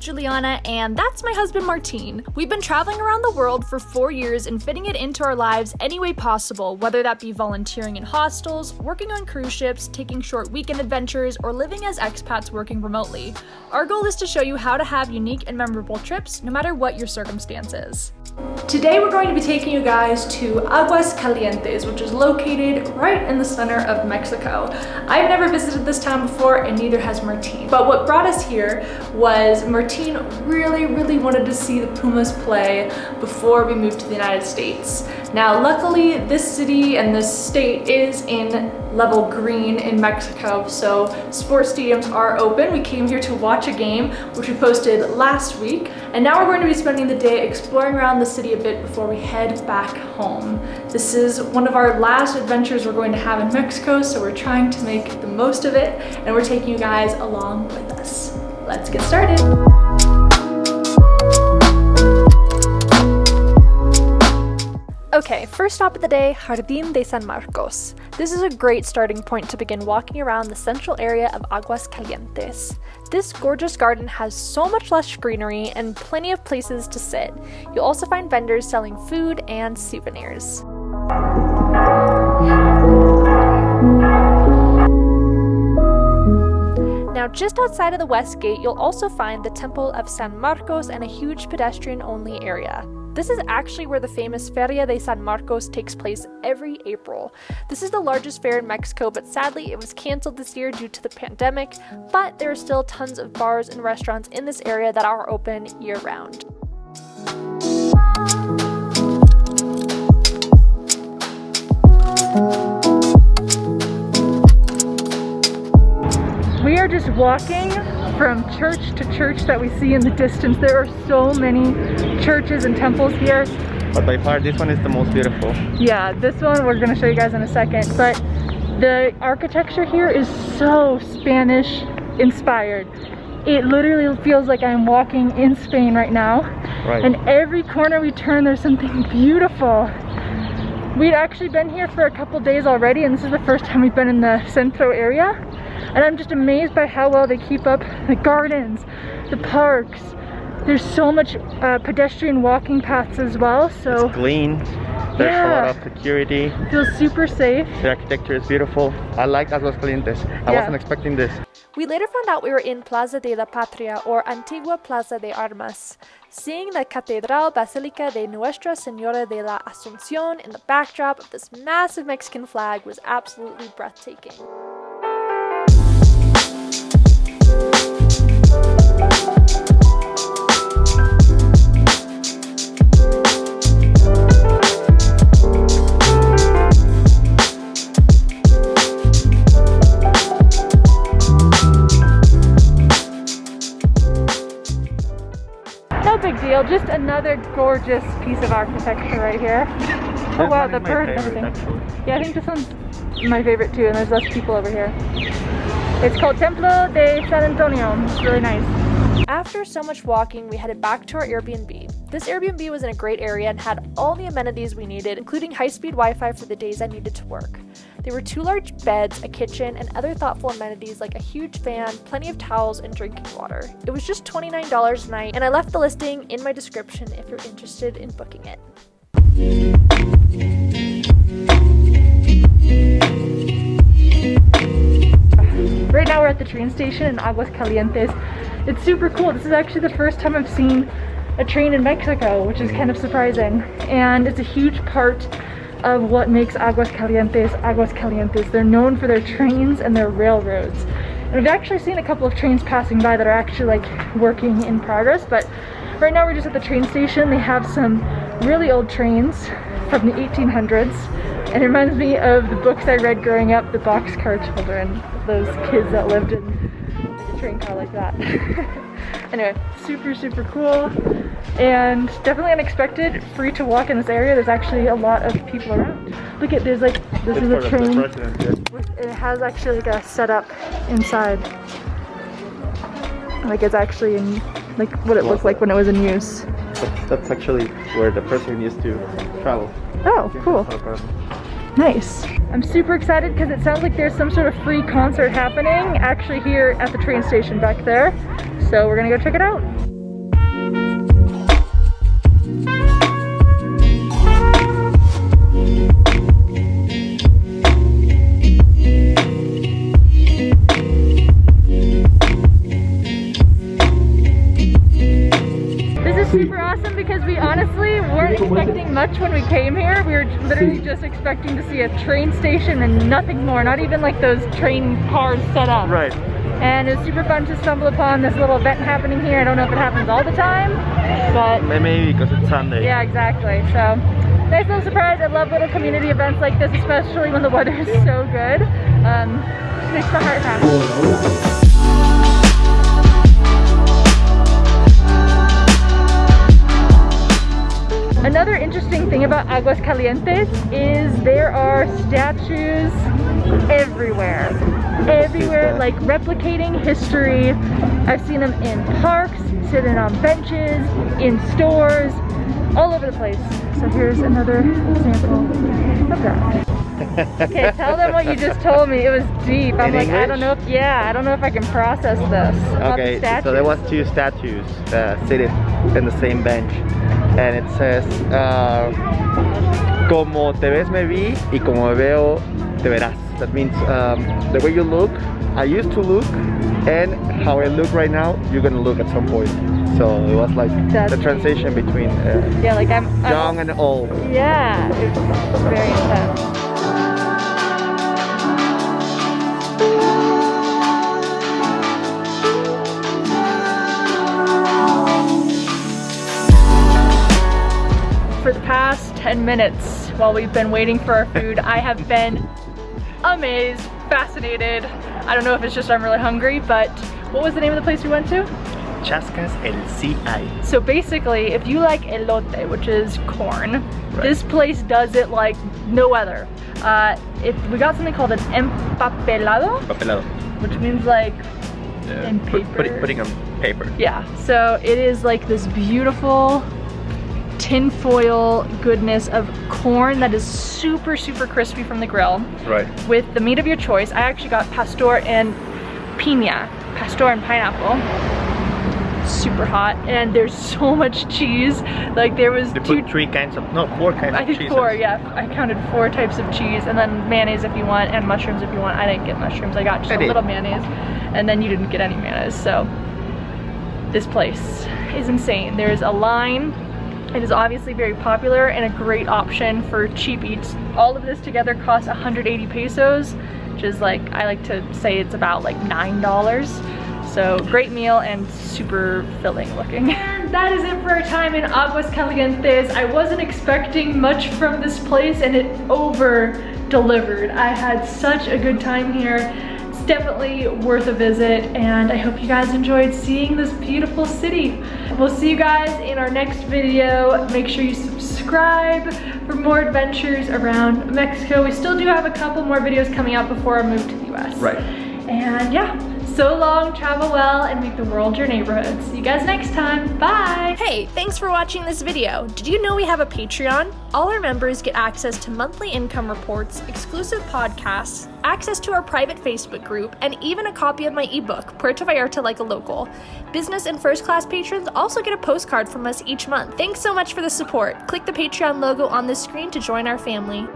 Juliana, and that's my husband Martin. We've been traveling around the world for 4 years and fitting it into our lives any way possible, whether that be volunteering in hostels, working on cruise ships, taking short weekend adventures, or living as expats working remotely. Our goal is to show you how to have unique and memorable trips, no matter what your circumstances. Today we're going to be taking you guys to Aguascalientes, which is located right in the center of Mexico. I've never visited this town before, and neither has Martin. But what brought us here was Martin really wanted to see the Pumas play before we moved to the United States. Now, luckily, this city and this state is in level green in Mexico, so sports stadiums are open. We came here to watch a game, which we posted last week, and now we're going to be spending the day exploring around the city a bit before we head back home. This is one of our last adventures we're going to have in Mexico, so we're trying to make the most of it, and we're taking you guys along with us. Let's get started. Okay, first stop of the day, Jardín de San Marcos. This is a great starting point to begin walking around the central area of Aguascalientes. This gorgeous garden has so much lush greenery and plenty of places to sit. You'll also find vendors selling food and souvenirs. Now, just outside of the west gate, you'll also find the Temple of San Marcos and a huge pedestrian-only area. This is actually where the famous Feria de San Marcos takes place every April. This is the largest fair in Mexico, but sadly it was canceled this year due to the pandemic, but there are still tons of bars and restaurants in this area that are open year-round. We are just walking from church to church that we see in the distance. There are so many churches and temples here. But by far, this one is the most beautiful. Yeah, this one we're gonna show you guys in a second. But the architecture here is so Spanish inspired. It literally feels like I'm walking in Spain right now. Right. And every corner we turn, there's something beautiful. We'd actually been here for a couple days already, and this is the first time we've been in the Centro area. And I'm just amazed by how well they keep up the gardens, the parks. There's so much pedestrian walking paths as well. So it's clean. There's a lot of security. Feels super safe. The architecture is beautiful. I like Aguascalientes. I wasn't expecting this. We later found out we were in Plaza de la Patria, or Antigua Plaza de Armas. Seeing the Catedral Basilica de Nuestra Señora de la Asunción in the backdrop of this massive Mexican flag was absolutely breathtaking. No big deal, just another gorgeous piece of architecture right here. Oh wow, the bird and everything. Yeah, I think this one's my favorite too, and there's less people over here. It's called Templo de San Antonio. It's really nice. After so much walking, we headed back to our Airbnb. This Airbnb was in a great area and had all the amenities we needed, including high-speed Wi-Fi for the days I needed to work. There were 2 large beds, a kitchen, and other thoughtful amenities like a huge fan, plenty of towels, and drinking water. It was just $29 a night, and I left the listing in my description if you're interested in booking it. Right now we're at the train station in Aguascalientes. It's super cool. This is actually the first time I've seen a train in Mexico, which is kind of surprising. And it's a huge part of what makes Aguascalientes Aguascalientes. They're known for their trains and their railroads. And we've actually seen a couple of trains passing by that are actually like working in progress, but right now we're just at the train station. They have some really old trains from the 1800s. And it reminds me of the books I read growing up, the Boxcar Children, those kids that lived in a train car like that. Anyway, super cool and definitely unexpected. Free to walk in this area. There's actually a lot of people around. Look at, there's like, this is a train. It has actually like a setup inside. Like it's actually in, like what it looked like when it was in use. That's actually where the president used to travel. Oh, cool. Nice. I'm super excited because it sounds like there's some sort of free concert happening actually here at the train station back there. So we're gonna go check it out. much when we came here. We were literally just expecting to see a train station and nothing more, not even like those train cars set up. Right. And it was super fun to stumble upon this little event happening here. I don't know if it happens all the time, but maybe because it's Sunday. yeah, exactly. So nice little surprise. I love little community events like this, especially when the weather is so good. Just makes my heart happy. Another interesting thing about Aguascalientes is there are statues everywhere. Everywhere, like replicating history. I've seen them in parks, sitting on benches, in stores, all over the place. So here's another example of that. Okay, tell them what you just told me. It was deep. I'm like, I don't know if, I don't know if I can process this. Okay, so there was two statues sitting in the same bench. And it says, como te ves me vi y como me veo te verás. That means the way you look, I used to look, and how I look right now, you're gonna look at some point. So it was like the transition between like I'm young and old. Yeah, it's very intense. For the past 10 minutes while we've been waiting for our food, I have been amazed, fascinated. I don't know if it's just I'm really hungry, but what was the name of the place we went to? Chascas el CI. So basically, if you like elote, which is corn, this place does it like no other. We got something called an empapelado, which means like in paper. Putting on paper. Yeah, so it is like this beautiful tinfoil goodness of corn that is super crispy from the grill. Right. With the meat of your choice. I actually got pastor and piña, pastor and pineapple. Super hot, and there's so much cheese. Like there was they put four kinds I think of cheese. 4, yeah. I counted 4 types of cheese, and then mayonnaise if you want, and mushrooms if you want. I didn't get mushrooms. I got just a little mayonnaise, and then you didn't get any mayonnaise. So this place is insane. There's a line. It is obviously very popular and a great option for cheap eats. All of this together costs 180 pesos, which is like, I like to say it's about like $9. So great meal and super filling looking. And that is it for our time in Aguascalientes. I wasn't expecting much from this place and it over-delivered. I had such a good time here. Definitely worth a visit, and I hope you guys enjoyed seeing this beautiful city. We'll see you guys in our next video. Make sure you subscribe for more adventures around Mexico. We still do have a couple more videos coming out before our move to the US. Right. And yeah, so long, travel well, and make the world your neighborhood. See you guys next time. Bye. Hey, thanks for watching this video. Did you know we have a Patreon? All our members get access to monthly income reports, exclusive podcasts, access to our private Facebook group, and even a copy of my ebook, Puerto Vallarta Like a Local. Business and first class patrons also get a postcard from us each month. Thanks so much for the support. Click the Patreon logo on this screen to join our family.